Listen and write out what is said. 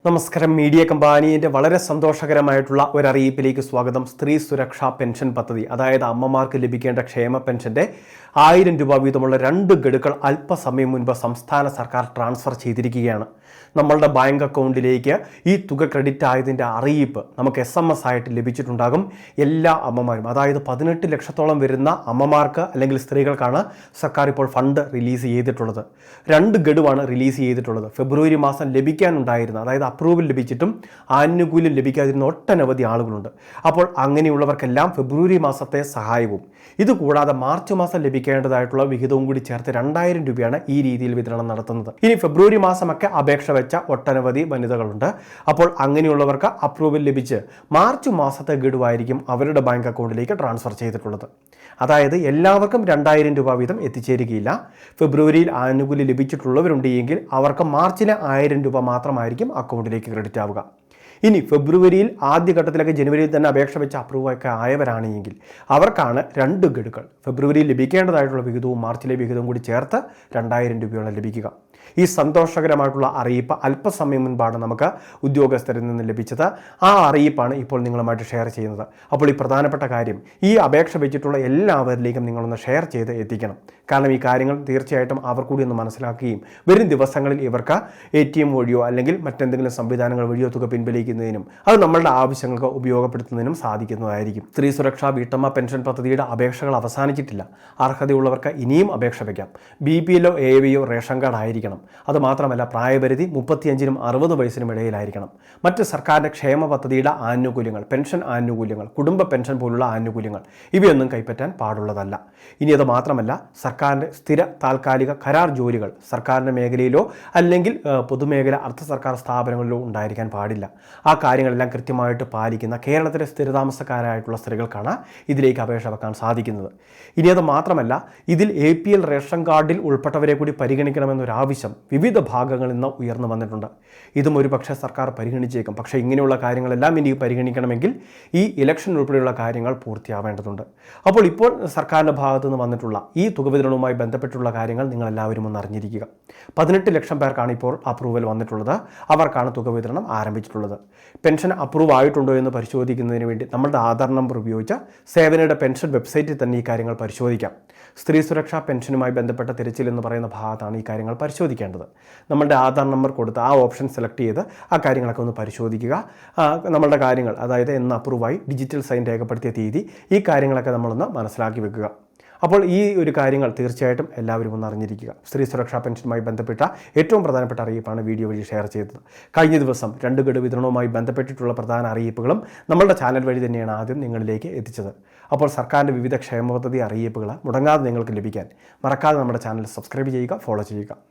നമസ്കാരം. മീഡിയ കമ്പാനിയുടെ വളരെ സന്തോഷകരമായിട്ടുള്ള ഒരു അറിയിപ്പിലേക്ക് സ്വാഗതം. സ്ത്രീ സുരക്ഷാ പെൻഷൻ പദ്ധതി, അതായത് അമ്മമാർക്ക് ലഭിക്കേണ്ട ക്ഷേമ പെൻഷന്റെ 1000 രൂപ വീതമുള്ള 2 ഗഡുക്കൾ അല്പസമയം മുൻപ് സംസ്ഥാന സർക്കാർ ട്രാൻസ്ഫർ ചെയ്തിരിക്കുകയാണ്. നമ്മളുടെ ബാങ്ക് അക്കൗണ്ടിലേക്ക് ഈ തുക ക്രെഡിറ്റ് ആയതിൻ്റെ അറിയിപ്പ് നമുക്ക് SMS ആയിട്ട് ലഭിച്ചിട്ടുണ്ടാകും. എല്ലാ അമ്മമാരും, അതായത് 18 ലക്ഷത്തോളം വരുന്ന അമ്മമാർക്ക് അല്ലെങ്കിൽ സ്ത്രീകൾക്കാണ് സർക്കാർ ഇപ്പോൾ ഫണ്ട് റിലീസ് ചെയ്തിട്ടുള്ളത്. 2 ഗഡുവാണ് റിലീസ് ചെയ്തിട്ടുള്ളത്. ഫെബ്രുവരി മാസം ലഭിക്കാനുണ്ടായിരുന്ന, അതായത് അപ്രൂവൽ ലഭിച്ചിട്ടും ആനുകൂല്യം ലഭിക്കാതിരുന്ന ഒട്ടനവധി ആളുകളുണ്ട്. അപ്പോൾ അങ്ങനെയുള്ളവർക്കെല്ലാം ഫെബ്രുവരി മാസത്തെ സഹായവും ഇതുകൂടാതെ മാർച്ച് മാസം ലഭിക്കേണ്ടതായിട്ടുള്ള വിഹിതവും കൂടി ചേർത്ത് 2000 രൂപയാണ് ഈ രീതിയിൽ വിതരണം നടത്തുന്നത്. ഇനി ഫെബ്രുവരി മാസമൊക്കെ അപേക്ഷ വെച്ച ഒട്ടനവധി വനിതകളുണ്ട്. അപ്പോൾ അങ്ങനെയുള്ളവർക്ക് അപ്രൂവൽ ലഭിച്ച് മാർച്ച് മാസത്തെ ഗഡുവായിരിക്കും അവരുടെ ബാങ്ക് അക്കൗണ്ടിലേക്ക് ട്രാൻസ്ഫർ ചെയ്തിട്ടുള്ളത്. അതായത് എല്ലാവർക്കും 2000 രൂപ വീതം എത്തിച്ചേരുകയില്ല. ഫെബ്രുവരിയിൽ ആനുകൂല്യം ലഭിച്ചിട്ടുള്ളവരുണ്ട് എങ്കിൽ അവർക്ക് മാർച്ചിലെ 1000 രൂപ മാത്രമായിരിക്കും അക്കൗണ്ടിലേക്ക് ക്രെഡിറ്റ് ആവുക. ഇനി ഫെബ്രുവരിയിൽ ആദ്യഘട്ടത്തിലൊക്കെ ജനുവരിയിൽ തന്നെ അപേക്ഷ വെച്ച് അപ്രൂവൊക്കെ ആയവരാണെങ്കിൽ അവർക്കാണ് 2 ഗഡുക്കൾ, ഫെബ്രുവരിയിൽ ലഭിക്കേണ്ടതായിട്ടുള്ള വിഹിതവും മാർച്ചിലെ വിഹിതവും കൂടി ചേർത്ത് 2000 രൂപയോളം ലഭിക്കുക. ഈ സന്തോഷകരമായിട്ടുള്ള അറിയിപ്പ് അല്പസമയം മുൻപാണ് നമുക്ക് ഉദ്യോഗസ്ഥരിൽ നിന്ന് ലഭിച്ചത്. ആ അറിയിപ്പാണ് ഇപ്പോൾ നിങ്ങളുമായിട്ട് ഷെയർ ചെയ്യുന്നത്. അപ്പോൾ ഈ പ്രധാനപ്പെട്ട കാര്യം ഈ അപേക്ഷ വെച്ചിട്ടുള്ള എല്ലാവരിലേക്കും നിങ്ങളൊന്ന് ഷെയർ ചെയ്ത് എത്തിക്കണം. കാരണം ഈ കാര്യങ്ങൾ തീർച്ചയായിട്ടും അവർ കൂടി ഒന്ന് മനസ്സിലാക്കുകയും വരും ദിവസങ്ങളിൽ ഇവർക്ക് ATM വഴിയോ അല്ലെങ്കിൽ മറ്റെന്തെങ്കിലും സംവിധാനങ്ങൾ വഴിയോ തുക പിൻവലിക്കുന്നതിനും അത് നമ്മളുടെ ആവശ്യങ്ങൾക്ക് ഉപയോഗപ്പെടുത്തുന്നതിനും സാധിക്കുന്നതായിരിക്കും. സ്ത്രീ സുരക്ഷാ വീട്ടമ്മ പെൻഷൻ പദ്ധതിയുടെ അപേക്ഷകൾ അവസാനിച്ചിട്ടില്ല. അർഹതയുള്ളവർക്ക് ഇനിയും അപേക്ഷ വയ്ക്കാം. BPLO AVO റേഷൻ കാർഡ് ആയിരിക്കണം. അതുമാത്രമല്ല, പ്രായപരിധി 35നും 60 വയസ്സിനും ഇടയിലായിരിക്കണം. മറ്റ് സർക്കാരിൻ്റെ ക്ഷേമ പദ്ധതിയുടെ ആനുകൂല്യങ്ങൾ, പെൻഷൻ ആനുകൂല്യങ്ങൾ, കുടുംബ പെൻഷൻ പോലുള്ള ആനുകൂല്യങ്ങൾ ഇവയൊന്നും കൈപ്പറ്റാൻ പാടുള്ളതല്ല. ഇനി അത് മാത്രമല്ല, സർക്കാരിൻ്റെ സ്ഥിര താൽക്കാലിക കരാർ ജോലികൾ സർക്കാരിൻ്റെ മേഖലയിലോ അല്ലെങ്കിൽ പൊതുമേഖല അർദ്ധ സർക്കാർ സ്ഥാപനങ്ങളിലോ ഉണ്ടായിരിക്കാൻ പാടില്ല. ആ കാര്യങ്ങളെല്ലാം കൃത്യമായിട്ട് പാലിക്കുന്ന കേരളത്തിലെ സ്ഥിരതാമസക്കാരായിട്ടുള്ള സ്ത്രീകൾക്കാണ് ഇതിലേക്ക് അപേക്ഷ വെക്കാൻ സാധിക്കുന്നത്. ഇനി അത് മാത്രമല്ല, ഇതിൽ APL റേഷൻ കാർഡിൽ ഉൾപ്പെട്ടവരെ കൂടി പരിഗണിക്കണമെന്നൊരാവശ്യം വിവിധ ഭാഗങ്ങളിൽ നിന്ന് ഉയർന്നു വന്നിട്ടുണ്ട്. ഇതും ഒരു പക്ഷേ സർക്കാർ പരിഗണിച്ചേക്കും. പക്ഷേ ഇങ്ങനെയുള്ള കാര്യങ്ങളെല്ലാം ഇനി പരിഗണിക്കണമെങ്കിൽ ഈ ഇലക്ഷൻ ഉൾപ്പെടെയുള്ള കാര്യങ്ങൾ പൂർത്തിയാവേണ്ടതുണ്ട്. അപ്പോൾ ഇപ്പോൾ സർക്കാരിൻ്റെ ഭാഗത്തു നിന്ന് വന്നിട്ടുള്ള ഈ തുക വിതരണവുമായി ബന്ധപ്പെട്ടുള്ള കാര്യങ്ങൾ നിങ്ങളെല്ലാവരും ഒന്ന് അറിഞ്ഞിരിക്കുക. 18 ലക്ഷം പേർക്കാണ് ഇപ്പോൾ അപ്രൂവൽ വന്നിട്ടുള്ളത്. അവർക്കാണ് തുക വിതരണം ആരംഭിച്ചിട്ടുള്ളത്. പെൻഷൻ അപ്രൂവ് ആയിട്ടുണ്ടോ എന്ന് പരിശോധിക്കുന്നതിന് വേണ്ടി നമ്മളുടെ ആധാർ നമ്പർ ഉപയോഗിച്ച് സേവനയുടെ പെൻഷൻ വെബ്സൈറ്റിൽ തന്നെ ഈ കാര്യങ്ങൾ പരിശോധിക്കാം. സ്ത്രീ സുരക്ഷാ പെൻഷനുമായി ബന്ധപ്പെട്ട തിരച്ചിൽ എന്ന് പറയുന്ന ഭാഗത്താണ് ഈ കാര്യങ്ങൾ പരിശോധിക്കേണ്ടത്. നമ്മളുടെ ആധാർ നമ്പർ കൊടുത്ത് ആ ഓപ്ഷൻ സെലക്ട് ചെയ്ത് ആ കാര്യങ്ങളൊക്കെ ഒന്ന് പരിശോധിക്കുക. നമ്മളുടെ കാര്യങ്ങൾ, അതായത് എന്ന് അപ്രൂവായി, ഡിജിറ്റൽ സൈൻ രേഖപ്പെടുത്തിയ തീയതി, ഈ കാര്യങ്ങളൊക്കെ നമ്മളൊന്ന് മനസ്സിലാക്കി വെക്കുക. അപ്പോൾ ഈ ഒരു കാര്യങ്ങൾ തീർച്ചയായിട്ടും എല്ലാവരും ഒന്ന് അറിഞ്ഞിരിക്കുക. സ്ത്രീ സുരക്ഷാ പെൻഷനുമായി ബന്ധപ്പെട്ട ഏറ്റവും പ്രധാനപ്പെട്ട അറിയിപ്പാണ് വീഡിയോ വഴി ഷെയർ ചെയ്തത്. കഴിഞ്ഞ ദിവസം 2 ഗഡു വിതരണവുമായി ബന്ധപ്പെട്ടിട്ടുള്ള പ്രധാന അറിയിപ്പുകളും നമ്മളുടെ ചാനൽ വഴി തന്നെയാണ് ആദ്യം നിങ്ങളിലേക്ക് എത്തിച്ചത്. അപ്പോൾ സർക്കാരിൻ്റെ വിവിധ ക്ഷേമ പദ്ധതി അറിയിപ്പുകൾ മുടങ്ങാതെ നിങ്ങൾക്ക് ലഭിക്കാൻ മറക്കാതെ നമ്മുടെ ചാനൽ സബ്സ്ക്രൈബ് ചെയ്യുക, ഫോളോ ചെയ്യുക.